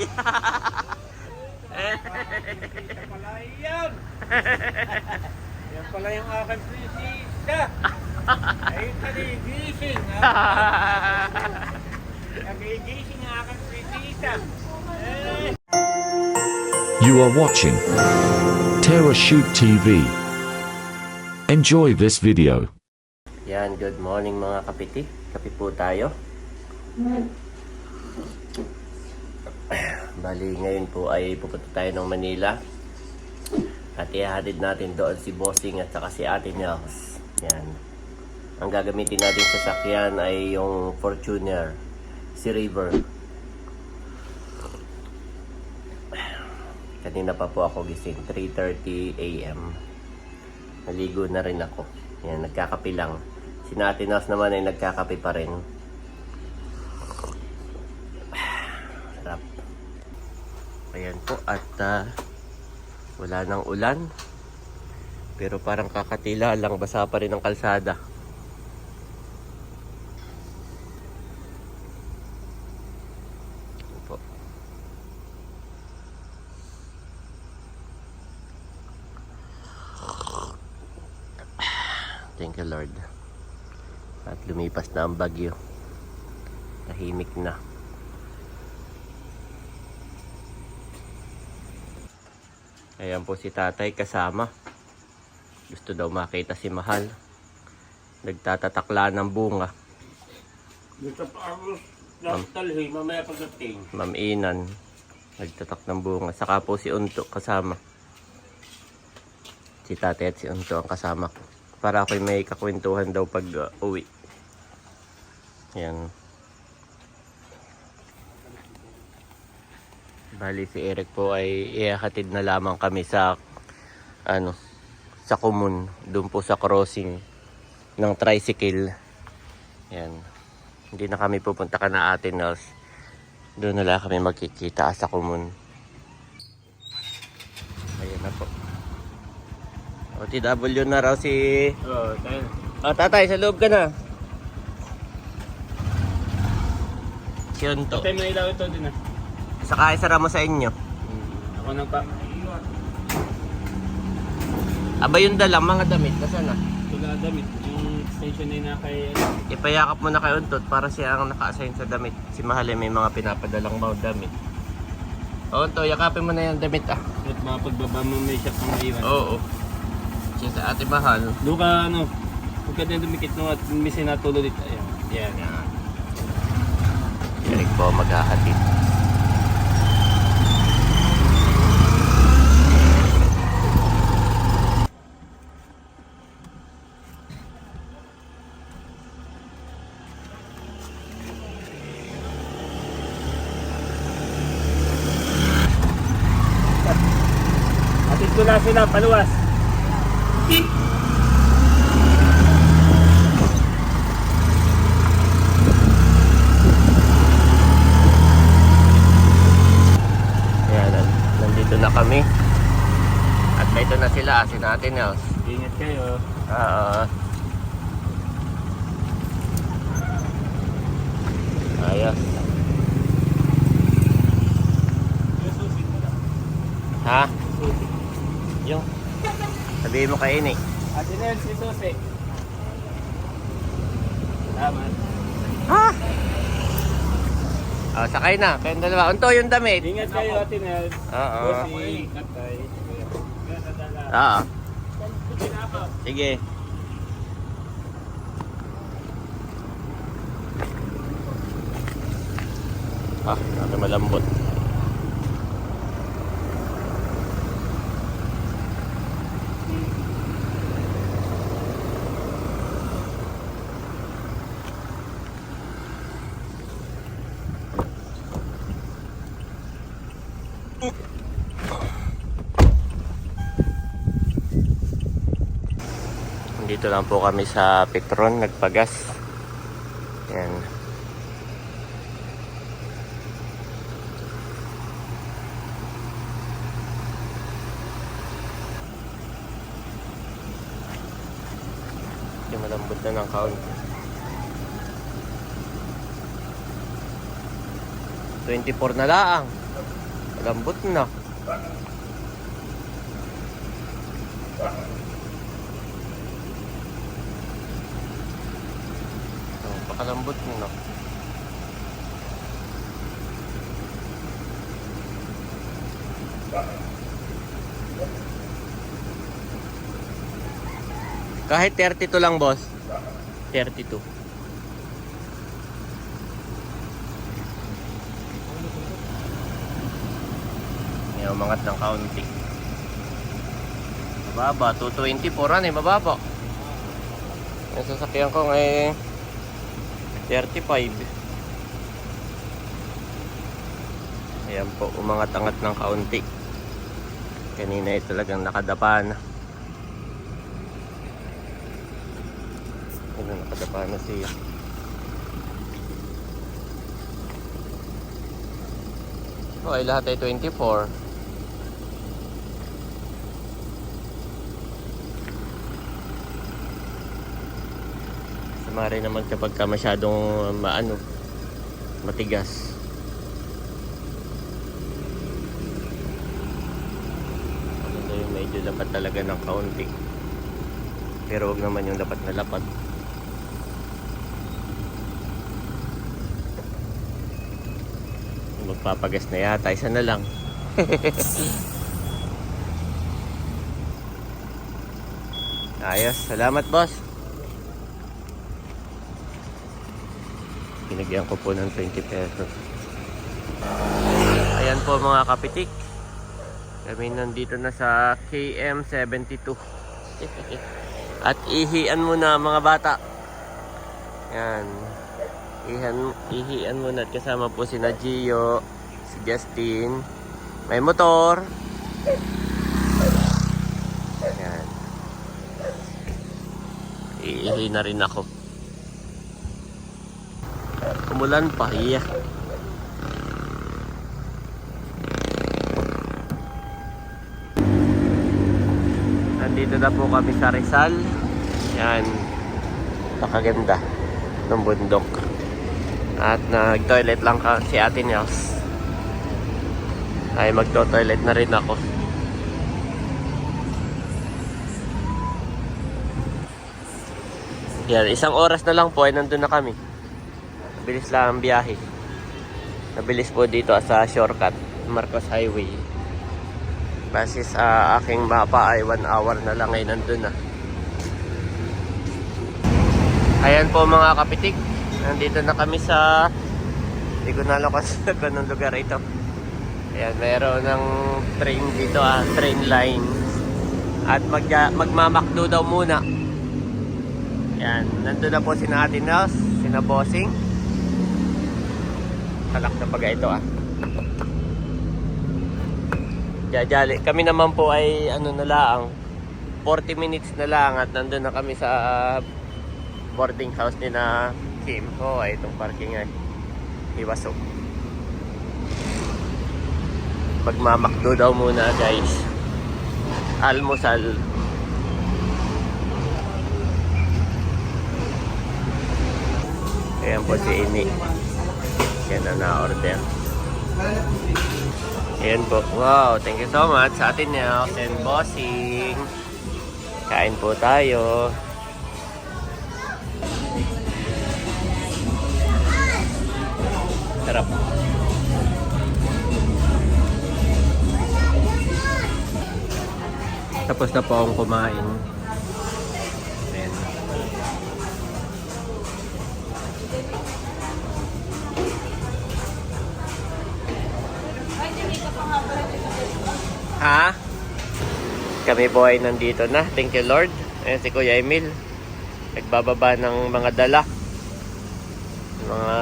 Yan pala yan. Yan pala yung aking prinsesa. Ayun kanigising. Nagigising ang aking prinsesa. You are watching Terra Shoot TV. Enjoy this video. Yan, good morning mga kapiti. Kape po tayo. Bali, ngayon po ay pupunta tayo ng Manila. At ihahatid natin doon si Bossing at saka si Ate Nels. Yan. Ang gagamitin natin sa sakyan ay yung Fortuner, si River. Kanina pa po ako gising, 3:30 AM. Naligo na rin ako. Yan, nagkakape lang. Si Ate Nels naman ay nagkakape pa rin. Sarap. Ayan po, at wala nang ulan. Pero parang kakatila lang, basa pa rin ang kalsada. Ayan po. Thank you, Lord. At lumipas na ang bagyo. Tahimik na. Ayan po si tatay kasama. Gusto daw makita si Mahal. Nagtatatakla ng bunga. Dito pa ako talhi, mamaya pagdating. Ma'am Inan. Nagtatak ng bunga. Saka po si Unto kasama. Si tatay at si Unto ang kasama ko. Para ako'y may kakwentuhan daw pag uwi. Ayan. Bali si Eric po ay ihahatid na lamang kami sa sa Kumun, doon po sa crossing ng tricycle. Yan. Hindi na kami pupunta ka na Ate Nels. Doon na lang kami magkikita sa Kumun. Ayan na po. OTW na raw si... Oo, tayo. Oh, tatay, sa loob ka na. Si Unto. Patay mo ilaw ito din ah. Saka isara mo sa inyo. Ako nang pa. Aba yung dalang mga damit, nasaan na? Wala damit. Yung extension na kay... Ipayakap mo na kay Untot para siya ang naka-assign sa damit. Si Mahal may mga pinapadalang mga damit. O Unto, yakapin mo na yung damit ah. At mga pagbaba mo may shop ang maiwan. Oo. Siya sa Ate Mahal. Doon ka huwag ka din dumikit nung at may sinatulo dito. Ayan. Yan. Yan. Eric po maghahatid. Atid ko na sila, paluwas. Yan, nandito na kami. At dito na sila, si Ate Nels. Ingat kayo. Ayos. Ha? Yung sabihin mo kay Ini. Ate Nel, si Susi. Salamat. Ha? Oh, sakay na. Kayong dalawa. Unto yung damit. Ingat kayo, Ate Nel. Oo. Susi, katay. Oo. Sige. Natin malambot. Dito lang po kami sa Petron, nagpagas. Yan. Malambot na ng kaunti. 24 na lang. Lambot na. Pakalambot na. Kahit 32 lang, boss. 32. May umangat ng kaunti. Mababa, 224 mababa. Yung sasakyan ko ngayon 35. Ayan po, umangat-angat ng kaunti. Kanina ay talagang nakadapa na. Nakadapa na siya. Okay, lahat ay 24. Sumari naman kapag ka masyadong matigas. Ano yung medyo dapat talaga ng kaunti. Pero wag naman yung dapat na lapat. Magpapagas na yata, isa na lang. Ayos, salamat boss. Pinagyan ko po ng 20 pesos. Ayan po mga kapitik. Kami nandito na sa KM72. At ihian muna mga bata. Yan. Ihian muna at kasama po si Gio, si Justin. May motor. Yan. Iihi na rin ako. Umulan pa, iya. Nandito na po kami sa Rizal. Yan. Napakaganda ng bundok. At nag-toilet lang si Ate Nels. Ay magto-toilet na rin ako. Yan, isang oras na lang po ay nandun na kami. Nabilis lang ang biyahe. Nabilis po dito sa shortcut, Marcos Highway. Base sa aking mapa ay 1 hour na lang ay nandun na. Ayan po mga kapitik. Nandito na kami sa, hindi ko nalakas kung anong lugar ito. Ayan, mayroon ng train dito, train line. At magmamakdo daw muna. Ayan, nandun na po sina Ate Nels, sina Bossing. Kalak na paga ito Jajali. Kami naman po ay na lang, 40 minutes na lang at nandun na kami sa boarding house ni na Kim. Ay itong parking ay iwasok. Magmamakdo daw muna guys. Almusal. Ayan po si Ini. Yan na na-order. Ayan po. Wow, thank you so much sa atin Nels and Bossing. Kain po tayo. Sarap. Tapos na po akong kumain. Ayan. Ha? Kami po ay nandito na. Thank you Lord. Ayan si Kuya Emil. Nagbababa ng mga dala. Mga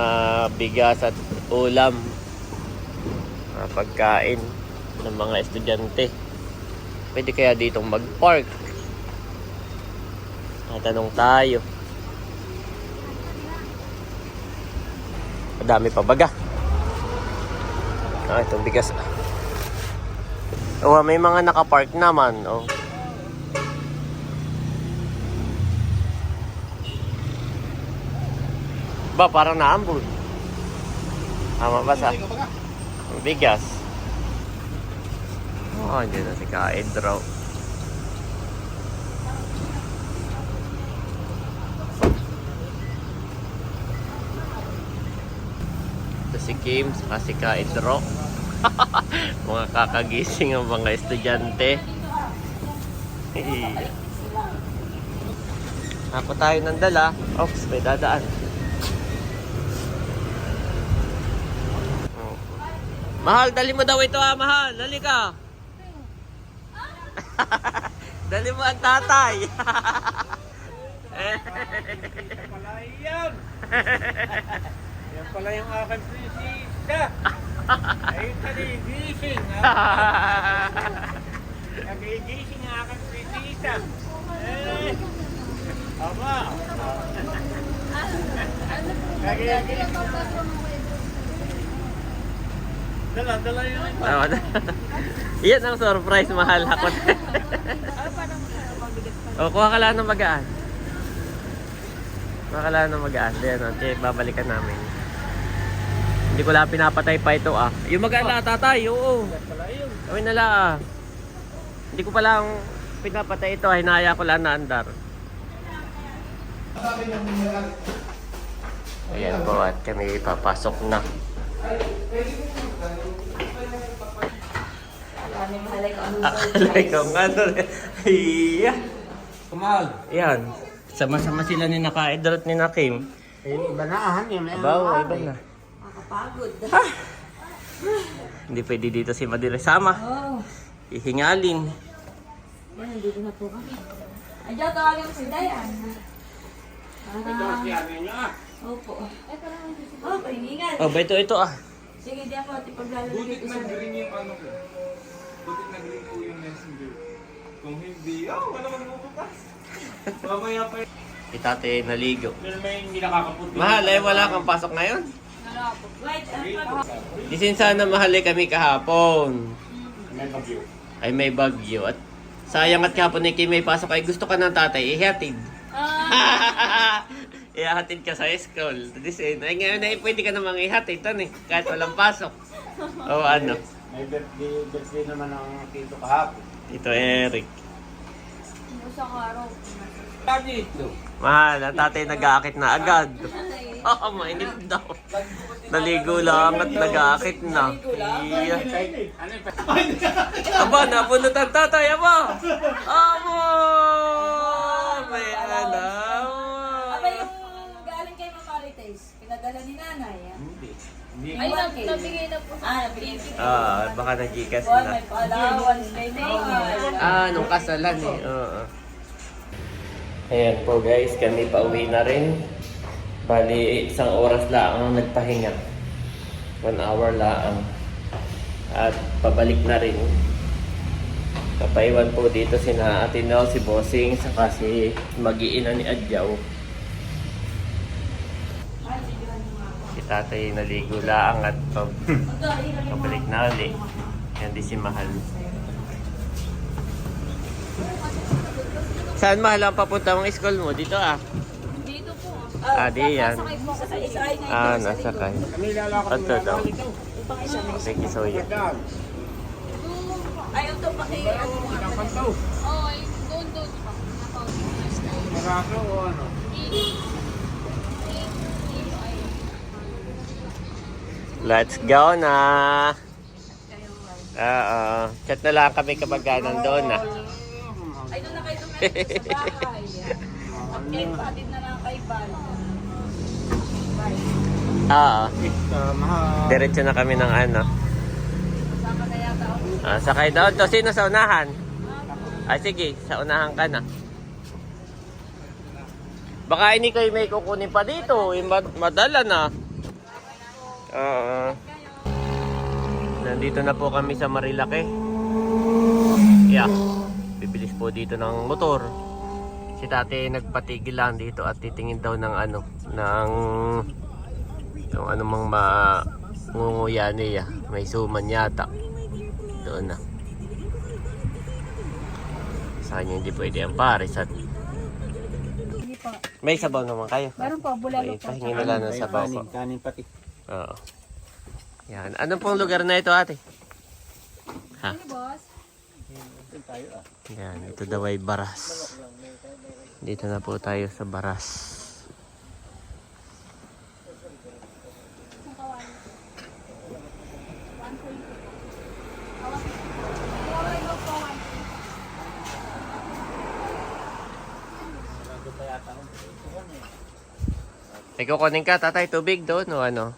bigas at ulam. Mga pagkain ng mga estudyante. Pwede kaya ditong mag-park? Tanong tayo. Madami pa baga. Itong bigas. Oh, may mga naka-park naman. Oh. Ba, parang naambun. Tama ba sa? Bigas. Oh, hindi na si Ka-Edro. Ito si Kim, saka si Ka-Edro. Mga kakagising ang mga estudyante. Ako tayo ng dala. Oops, may dadaan. Mahal, dali mo daw ito mahal. Dali ka. Dali mo ang tatay. Yan! Yan pala yung aking prinsesa. Ayun nagigising. Nagigising ang aking prinsesa. Aba. Nagigising. Dala yun. Yan ang surprise, mahal. Ako. O, kuha ka lang ng magaan. Kuha ka lang ng magaan. Diyan, okay, babalikan namin. Hindi ko lang pinapatay pa ito Yung magaan na tatay, oo. Gawin na lang Hindi ko pa lang pinapatay ito. Hinaya ko lang na andar. Ayan po at kami papasok na. Akala ko ano iya. Kumal. Yan. Sama-sama sila ni Ka-Edro at ni Kim. Iba na yun. Abaw, iba na. Makapagod. Hindi pwede dito si Madire sama. Oh. Ihingalin. Yan, nandito na po kami. Andiyan, tawagin mo si Dayan. Opo. Oh, pahingal. Oh, ba ito Sige, diyan po, ipaglalagay ko sa... yung ano ko. Butit na green po yung messenger. Kung hindi, wala magbubukas. Mamaya pa yun. Itate naligo. Pero may hindi nakakapunti. Mahal, wala kang pasok ngayon. Wait, Disin sana mahal kami kahapon. May bagyo. Ay may bagyo. At sayang at kahapon ni Kim may pasok ay gusto ka ng tatay, ihatid. Ihatid ka sa school. Disin, ay ngayon ay pwede ka namang ihatid ito kahit walang pasok. O ano? May birthday naman ang tito kahapon. Ito Eric. Isang araw. Dito. Mahal, ang tatay nag-aakit na agad. Oo, mainit daw. Naligo lang at nag-aakit na. Iya. Ano yung Aba, nabunot ang tatay, aba! Amo! May alam. Aba, yung galing kay Mamarites, pinadala ni nanay. Hindi. Ay, nabigay na po. Nabigay na. Baka nag-gikas Boy, na. may allowance kay nanay. Nung kasalan Oo. Ayan po guys, kami pauwi na rin. Bali, 1 oras lang ang nagpahinga. 1 hour lang. At pabalik na rin. Kapaiwan po dito sina Ate Nel, si Bossing, saka si Mag-iina ni Adjaw. Si tatay naligo lang at pabalik na ulit. Yan di si Mahal. Saan mahal ang papunta mong school mo? Dito Dito po. Di yan. Nasakay po ako sa isa ay na Nasakay. Kami lalakad Ito daw. Pang isa na. Sige, so yan. Ay, ito pa kay ano nga Ilang pala. pantaw? Oo, doon pa. Marako o ano? Let's go na! Chat na lang kami kapag nandoon na. Ay, doon na kayo tumingin sa bahay. At kayo patid na lang kay Bal. Mahal. Diretso na kami ng ano. Kasama na yata ako. Sakay daw. To, sino sa unahan? Ay, sige. Sa unahan ka na. Baka hindi kayo may kukunin pa dito. Madala na. Nandito na po kami sa Marilake. Yeah. Bibilis po dito ng motor. Si tate nagpatigil lang dito at titingin daw ng ano, ng kung ano mang mangunguya niya. May suman yata. Doon na. Sa kanya hindi pwede ang pares at Hindi po. may sabaw naman kayo. Meron po, bulalo po. Pahingin na lang ng sabaw po. Kanin pati. Oo. Yan. Anong pong lugar na ito ate? Ha? Ano, boss? Yan, ito daw ay Baras. Dito na po tayo sa Baras. Kukunin ka, tatay, tubig doon o ano?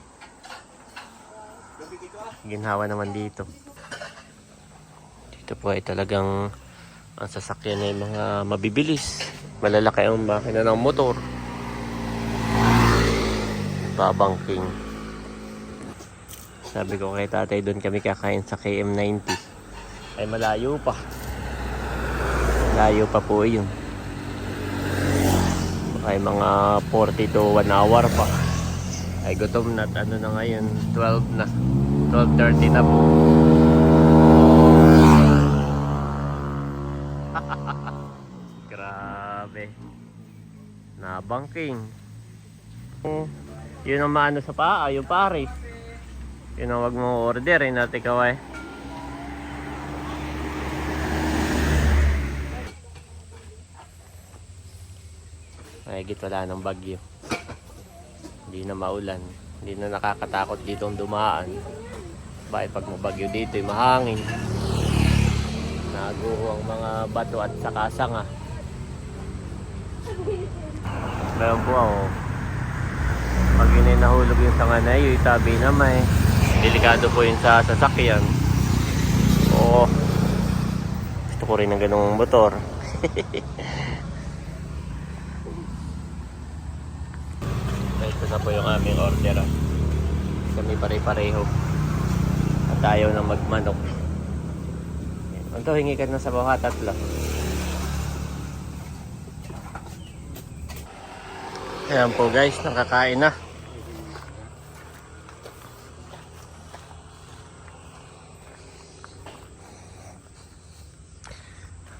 Ginhawa naman dito. Dito po ay talagang ang sasakyan ay mga mabibilis. Malalaki ang makina ng motor. Babangking. Sabi ko kay tatay, doon kami kakain sa KM90. Ay malayo pa. Malayo pa po yun. Ay mga 40 to 1 hour pa. Ay gutom na. Ano na ngayon? 12 na. 12:30 na po. Grabe. Nabangking. Yun ang maano sa paa. Yung Paris. Yun ang wag mo order. Natin kaway. Mahigit wala ng bagyo. Hindi na maulan. Hindi na nakakatakot dito ang dumaan. Bakit pag mabagyo dito ay mahangin. Naguho ang mga bato at saka sanga. Meron po ako. Pag yun ay nahulog yung sanga na yun, tabi na may. Delikado po yun sa sasakyan. Oo. Gusto ko rin ng ganung motor. Ito na po yung aming order. Kami pare-pareho. At ayaw na magmanok. Ito, hingi ka na sa bawah, tatlo. Ayan po guys, nakakain na.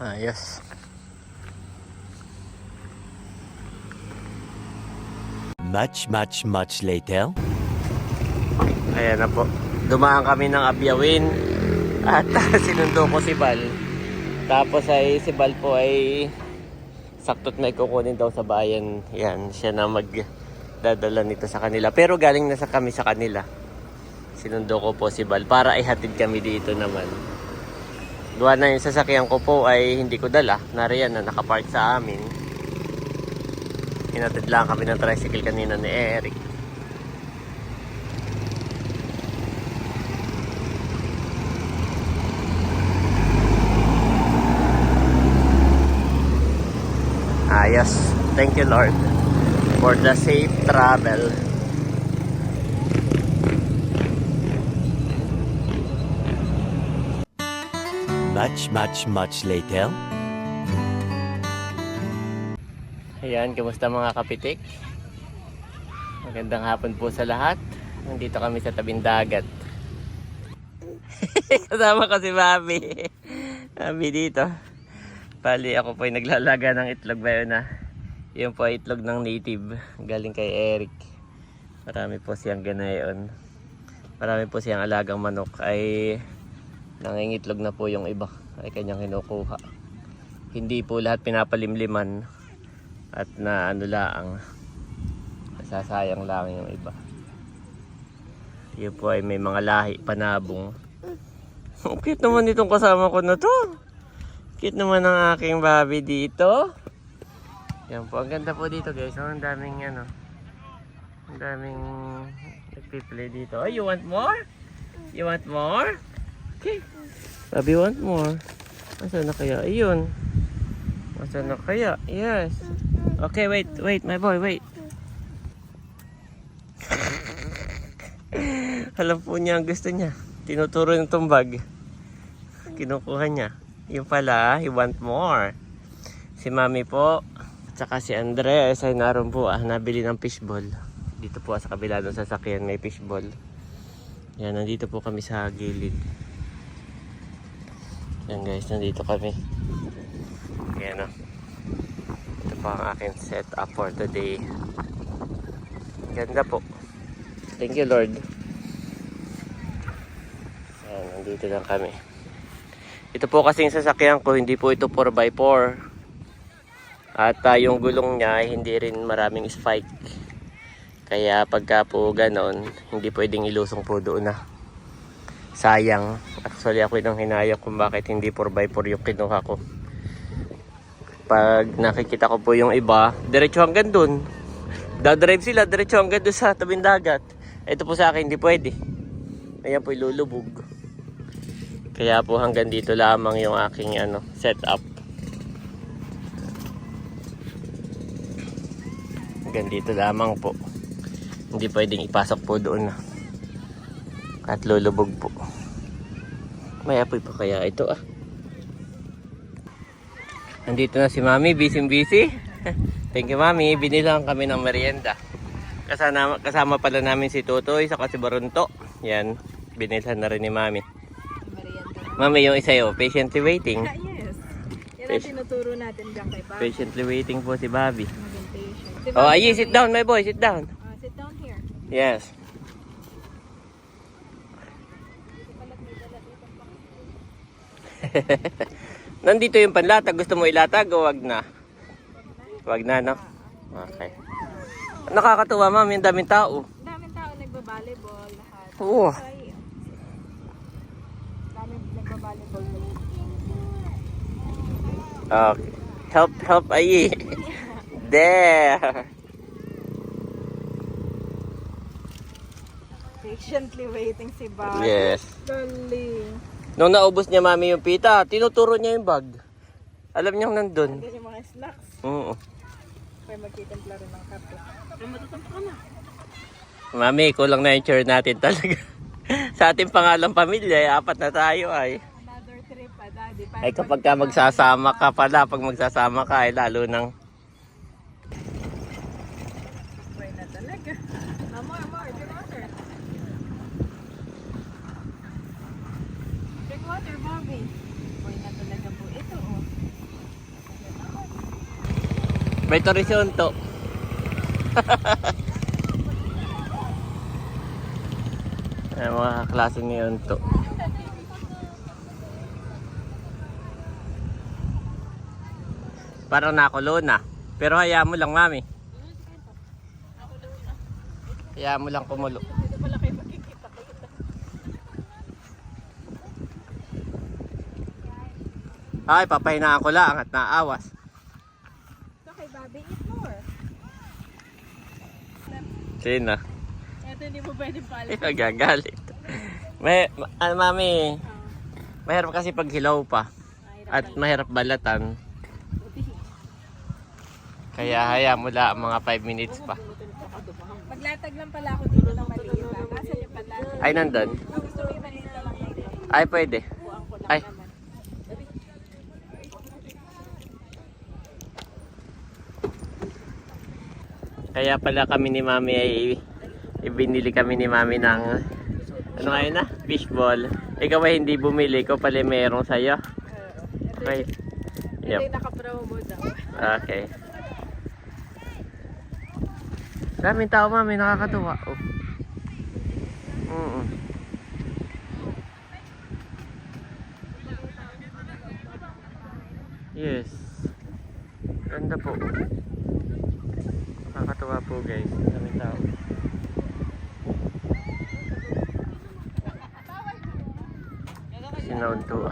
Ayos. Much later. Ayan na po. Dumaan kami ng Abyawin at sinundo ko si Bal. Tapos ay si Bal po ay saktot na ikukunin daw sa bayan. Yan, siya na magdadala nito sa kanila. Pero galing na sa kami sa kanila. Sinundo ko po si Bal para ihatid kami dito naman. Gawa na yung sasakyan ko po ay hindi ko dala. Nariyan na nakapark sa amin. Hinatid lang kami ng tricycle kanina ni Eric. Ayos. Thank you Lord for the safe travel. Much later. Ayan, kamusta mga kapitik? Magandang hapon po sa lahat. Nandito kami sa tabing dagat. Kasama ko si Bobby. Bobby dito. Bali ako po ay naglalaga ng itlog ba yun na. Yun po ay itlog ng native. Galing kay Eric. Marami po siyang ganayon. Marami po siyang alagang manok. Ay nangingitlog na po yung iba. Ay kanyang kinukuha. Hindi po lahat pinapalimliman. At na ano lang, nasasayang lang yung iba. Yun po ay may mga lahi, panabong. Cute naman itong kasama ko na to. Cute naman ang aking Bobby dito. Yan po, ang ganda po dito guys. Ang daming ano, ang daming nagpiplay dito. Oh, you want more? You want more? Okay. Bobby want more. Asa na kaya? Ayun. Asa na kaya? Yes. Okay, wait, my boy, wait. Alam po niya ang gusto niya. Tinuturo yung tumbag. Kinukuha niya. Yung pala, he want more. Si Mami po, at saka si Andres ay naroon po nabili ng fishball. Dito po sa kabila ng sasakyan may fishball. Yan, nandito po kami sa gilid. Yan guys, nandito kami. Yan o. Ito po ang aking setup for today. Ganda po. Thank you Lord. Yan, nandito lang kami. Ito po kasing sasakyan ko, hindi po ito 4x4. At yung gulong niya hindi rin maraming spike. Kaya pagka po ganon, hindi pwedeng ilusong po doon na. Sayang. Actually ako yung hinayang kung bakit hindi 4x4 yung kinuha ko. Pag nakikita ko po yung iba, diretso hanggang doon. Dadrive sila, diretso hanggang doon sa tabing dagat. Ito po sa akin, hindi pwede. Ayan po ilulubog. Kaya po hanggang dito lamang yung aking setup. Hanggang dito lamang po. Hindi pwedeng ipasok po doon na. At lulubog po. May apoy pa kaya ito Nandito na si Mami, busy. Thank you Mami, binilang kami ng merienda. Kasama pala namin si Tutoy saka si Barunto. Yan, binilhan na rin ni Mami. Mami, yung isa yun, patiently waiting. Yes. Yan ang tinuturo natin dyan kay Bobby. Patiently waiting po si Bobby. Maging patient. Oh, Ayi, sit down my boy, sit down. Sit down here. Yes. Nandito yung panlatag. Gusto mo ilatag o wag na? Wag na, no? Okay. Nakakatuwa, Ma'am. Yung daming tao. Daming tao nagba-volleyball lahat. Oo. Daming nagba-volleyball. Okay. Help, Ayi. There. Patiently waiting si Bobby. Yes. Galing. Nung naubos niya, Mami, yung pita, tinuturo niya yung bag. Alam niyang nandun. Yan yung mga snacks. Oo. Kaya magtitimpla rin ng kape. Ay, matutampa ka na. Mami, kulang na yung chair natin talaga. Sa ating pangalang pamilya, 4 na tayo ay. Another trip pa, Daddy. Ay kapag ka magsasama ka pala, pag magsasama ka ay lalo nang Boy na talaga. More. Drink water. Drink water, Bobby. Boy na talaga po ito, may torisonto. Ay, mga klase niyon to. Parang nakulo na. Pero hayaan mo lang, Mami. Hayaan mo lang kumulo. Dito pala kayo makikita. Ay, papahinaan ko lang at naawas. Ito kay Bobby, eat more. Sino? Ito hindi mo pwede pala. Gagalit. Mami, mahirap kasi pag hilaw pa. At mahirap balatan. Kaya hayaan mo lang mga 5 minutes pa. Maglatag lang pala ako dito ng maliit lang. Nasaan yung panlatag? Ay, nandun. Gusto mo yung maliit lang dito? Ay, pwede. Buang ko lang Ay. naman. Kaya pala kami ni Mami ay ibinili kami ni Mami ng ano ngayon na? Fishball. Ikaw ay hindi bumili. Ikaw pala merong sa'yo. Okay. Ito Yep. yung naka-promo daw. Okay. Daming tao, Mami. Nakakatuwa. Oh. Yes. Ganda po. Nakakatuwa po, guys. Daming tao. Sinound to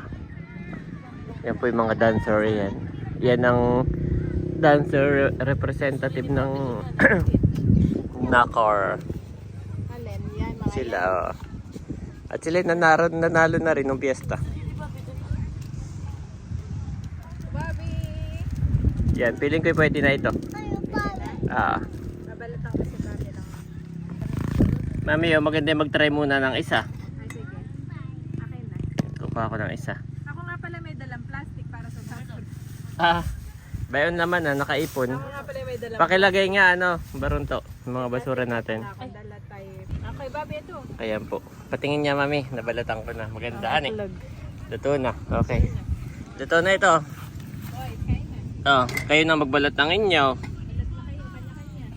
Yan po yung mga dancer yan. Yan ang dancer representative ng Nakar. Alin, yan mga Sila. At sila nanalo na rin ng piyesta. Bobby! Yan, feeling ko pwede na ito. Mabalatan ko si Bobby lang. Mami, maganda yung mag-try muna ng isa. Ay, sige. Akin na. Kukuha ko ng isa. Ako nga pala may dalang plastic para sa sasod. Bayon naman nakaipon. Ako nga pala may dalang Pakilagay nga Barunto, yung mga basura natin. Ako dala tayo. Okay, Bobby, ito. Ayan po. Patingin niya, Mami, nabalatan ko na. Magandaan Tulog. Luto na. Okay. Luto na ito. Boy, kain na. Kayo na magbalot ng inyo. Balat na kayo, kanya-kanya.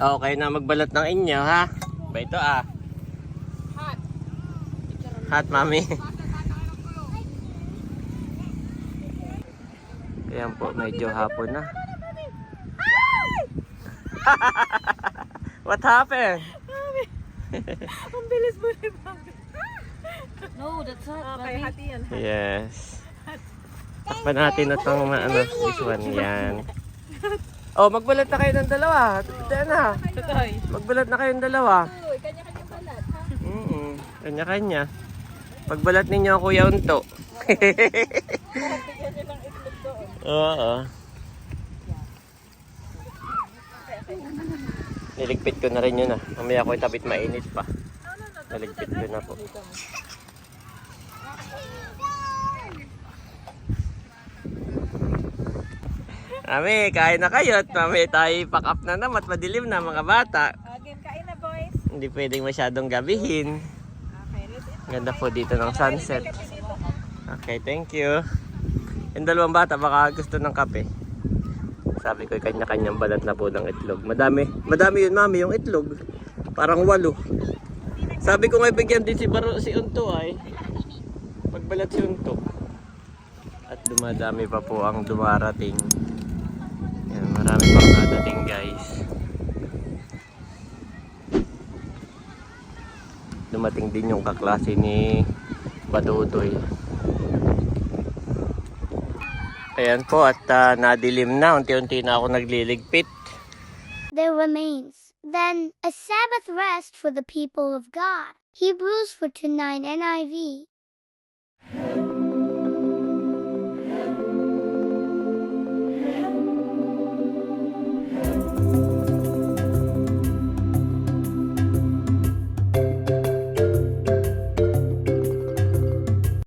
Go. Kayo na magbalot ng inyo, ha? Ba ito, Hot, mami. Ayan po, medyo hapon na. What happened? Ang bilis mo ni Mami. No, that's hot. Okay, hati yan. Yes. Takpan natin na itong this one. Yan. Oh, magbalat na kayo ng dalawa. Diyan na. Magbalat na kayong dalawa. Uy, kanya-kanya balat, ha? Kanya-kanya. Pagbalat ninyo ang Kuya Unto. Bigyan niyo ng itlog doon. Oo. Niligpit ko na rin yun ah. Mamaya ko itabit mainit pa. Niligpit ko na po. Mami, kain na kayo at mami tayo pack up na naman at madilim na mga bata. Again, kain na, boys. Hindi pwedeng masyadong gabihin. Okay, let's eat. Ganda po dito ng sunset. Okay, thank you. Yung dalawang bata baka gusto ng kape. Sabi ko kanya-kanyang balat na po ng itlog. Madami yun mami yung itlog. Parang 8. Sabi ko nga bigyan din si Unto ay. Pagbalat si Unto. At dumadami pa po ang dumarating. Yan, marami pang dadating guys. Dumating din yung kaklase ni Badudoy. Ayan po at nadilim na. Unti-unti na ako nagliligpit. There remains then a Sabbath rest for the people of God. Hebrews 4:9 NIV.